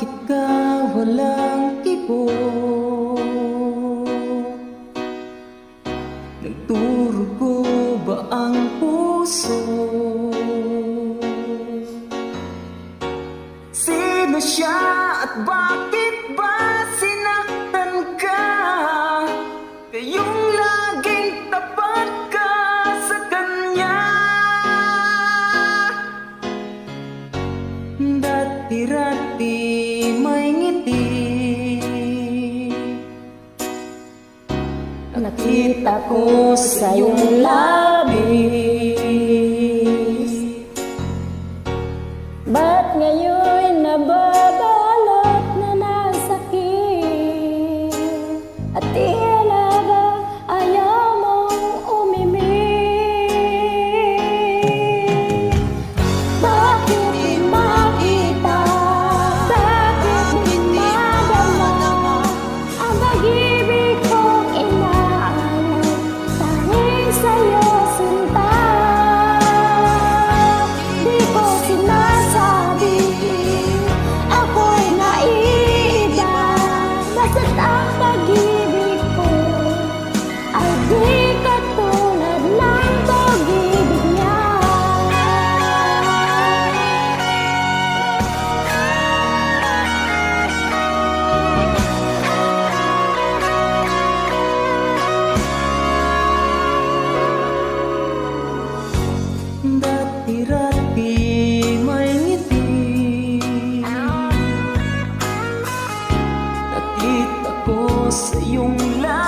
Bakit ka walang kibo? Nagdurugo ba ang puso? Sino siya at bakit ba sinaktan ka? Kayong laging tapat ka sa kanya. Dati-rati may ngiti, nakita ko sa iyong labis. Ba't ngayon nababalot na nasakit? At tila ba ayaw mong umimik? Bakit di makita? Bakit di madama ang pag-ibig kong inaalay? Tanging sa'yo sinta, di ko sinasabi ako'y naiiba. Basta't ang pag-ibig ko ay di katulad ng pag-ibig niya. Dati-rati may ngiti, nakita ko sa iyong labi.